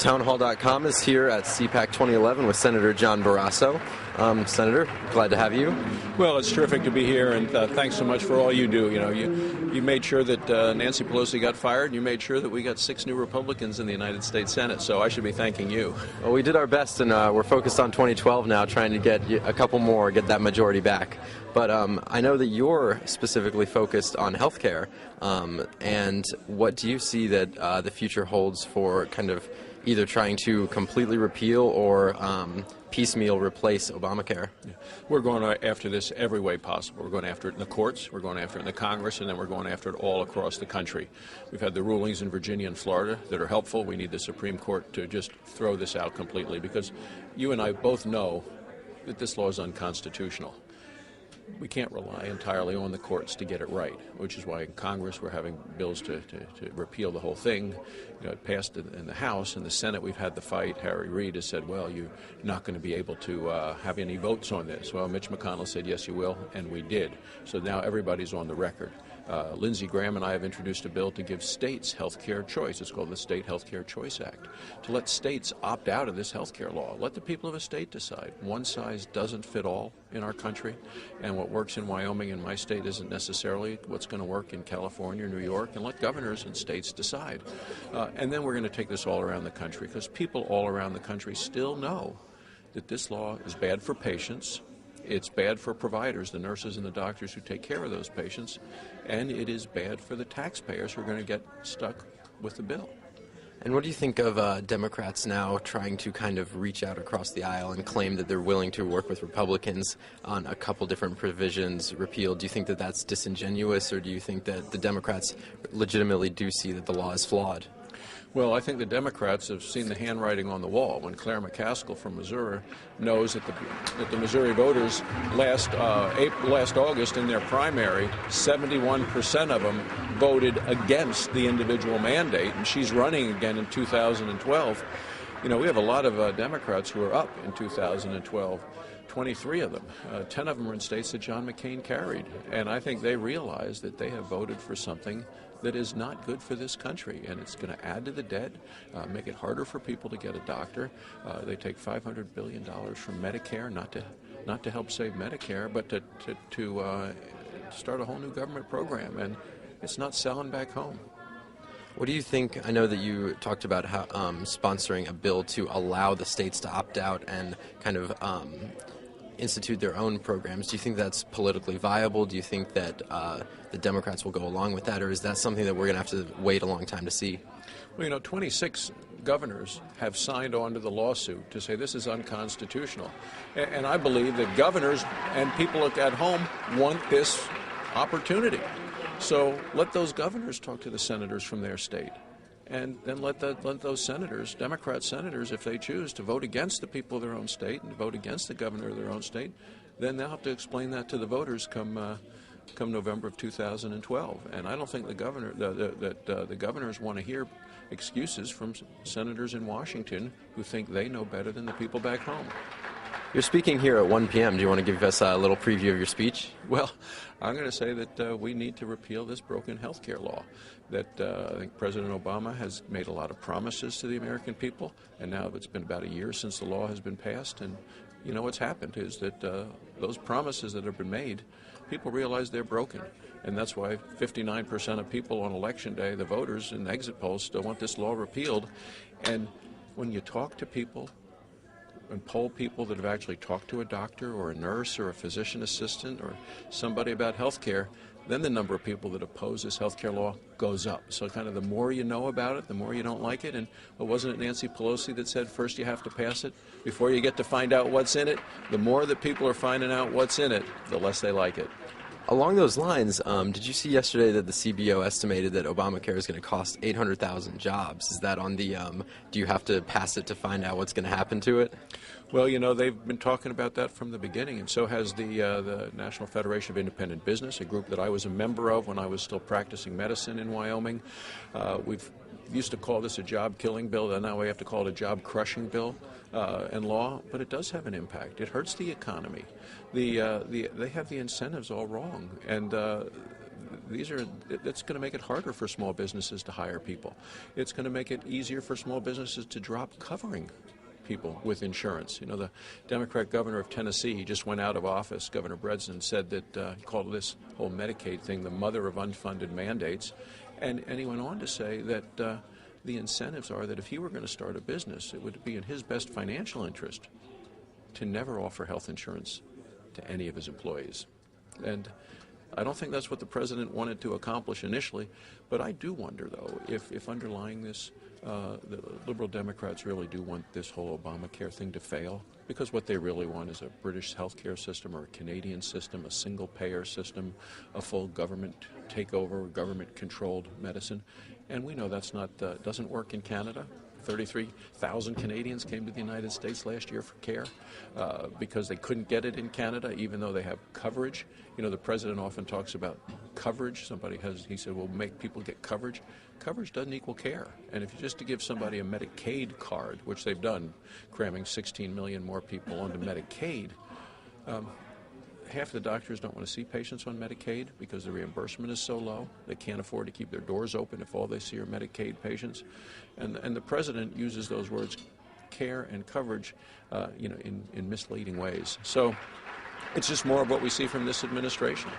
Townhall.com is here at CPAC 2011 with Senator John Barrasso. Senator, glad to have you. Well, it's terrific to be here, and thanks so much for all you do. You made sure that Nancy Pelosi got fired, and you made sure that we got 6 new Republicans in the United States Senate, so I should be thanking you. Well, we did our best, and we're focused on 2012 now, trying to get a couple more, get that majority back. But I know that you're specifically focused on health care, and what do you see that the future holds for kind of either trying to completely repeal or piecemeal replace Obamacare? Yeah. We're going after this every way possible. We're going after it in the courts, we're going after it in the Congress, and then we're going after it all across the country. We've had the rulings in Virginia and Florida that are helpful. We need the Supreme Court to just throw this out completely, because you and I both know that this law is unconstitutional. We can't rely entirely on the courts to get it right, which is why in Congress we're having bills to repeal the whole thing. It passed in the House. In the Senate we've had the fight. Harry Reid has said, well, you're not going to be able to have any votes on this. Well, Mitch McConnell said, yes, you will, and we did. So now everybody's on the record. Lindsey Graham and I have introduced a bill to give states health care choice. It's called the State Health Care Choice Act, to let states opt out of this health care law. Let the people of a state decide. One size doesn't fit all in our country, and what works in Wyoming and my state isn't necessarily what's going to work in California or New York, and let governors and states decide. And then we're going to take this all around the country, because people all around the country still know that this law is bad for patients. It's bad for providers, the nurses and the doctors who take care of those patients, and it is bad for the taxpayers who are going to get stuck with the bill. And what do you think of Democrats now trying to kind of reach out across the aisle and claim that they're willing to work with Republicans on a couple different provisions repealed? Do you think that that's disingenuous, or do you think that the Democrats legitimately do see that the law is flawed? Well, I think the Democrats have seen the handwriting on the wall. When Claire McCaskill from Missouri knows that the Missouri voters last August in their primary, 71% of them voted against the individual mandate, and she's running again in 2012. We have a lot of Democrats who are up in 2012. 23 of them. 10 of them are in states that John McCain carried. And I think they realize that they have voted for something that is not good for this country, and it's going to add to the debt, make it harder for people to get a doctor. They take $500 billion from Medicare, not to help save Medicare, but to start a whole new government program, and it's not selling back home. What do you think? I know that you talked about how sponsoring a bill to allow the states to opt out and kind of institute their own programs. Do you think that's politically viable? Do you think that the Democrats will go along with that, or is that something that we're going to have to wait a long time to see? Well, 26 governors have signed on to the lawsuit to say this is unconstitutional. And I believe that governors and people at home want this opportunity. So let those governors talk to the senators from their state. And then let those senators, Democrat senators, if they choose to vote against the people of their own state and vote against the governor of their own state, then they'll have to explain that to the voters come November of 2012. And I don't think the governors want to hear excuses from senators in Washington who think they know better than the people back home. You're speaking here at 1 p.m. Do you want to give us a little preview of your speech? Well, I'm going to say that we need to repeal this broken health care law. That I think President Obama has made a lot of promises to the American people, and now it's been about a year since the law has been passed, and what's happened is that those promises that have been made, people realize they're broken. And that's why 59% of people on Election Day, the voters in exit polls, still want this law repealed. And when you talk to people and poll people that have actually talked to a doctor or a nurse or a physician assistant or somebody about health care, then the number of people that oppose this health care law goes up. So kind of the more you know about it, the more you don't like it. And wasn't it Nancy Pelosi that said first you have to pass it before you get to find out what's in it? The more that people are finding out what's in it, the less they like it. Along those lines, did you see yesterday that the CBO estimated that Obamacare is going to cost 800,000 jobs? Is that on the, do you have to pass it to find out what's going to happen to it? Well, they've been talking about that from the beginning, and so has the National Federation of Independent Business, a group that I was a member of when I was still practicing medicine in Wyoming. We've used to call this a job-killing bill, and now we have to call it a job-crushing bill and law, but it does have an impact. It hurts the economy. They have the incentives all wrong, and That's going to make it harder for small businesses to hire people. It's going to make it easier for small businesses to drop covering people with insurance. You know, the Democrat governor of Tennessee, he just went out of office, Governor Breslin, said that he called this whole Medicaid thing the mother of unfunded mandates. And he went on to say that the incentives are that if he were going to start a business, it would be in his best financial interest to never offer health insurance to any of his employees. And I don't think that's what the president wanted to accomplish initially, but I do wonder, though, if underlying this, the liberal Democrats really do want this whole Obamacare thing to fail, because what they really want is a British healthcare system or a Canadian system, a single-payer system, a full government takeover, government-controlled medicine, and we know that's not doesn't work in Canada. 33,000 Canadians came to the United States last year for care because they couldn't get it in Canada, even though they have coverage. You know, the president often talks about coverage. He said, well, make people get coverage. Coverage doesn't equal care. And if you just to give somebody a Medicaid card, which they've done, cramming 16 million more people onto Medicaid, half the doctors don't want to see patients on Medicaid because the reimbursement is so low. They can't afford to keep their doors open if all they see are Medicaid patients. And the president uses those words, care and coverage, in misleading ways. So it's just more of what we see from this administration.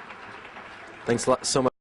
Thanks a lot, so much.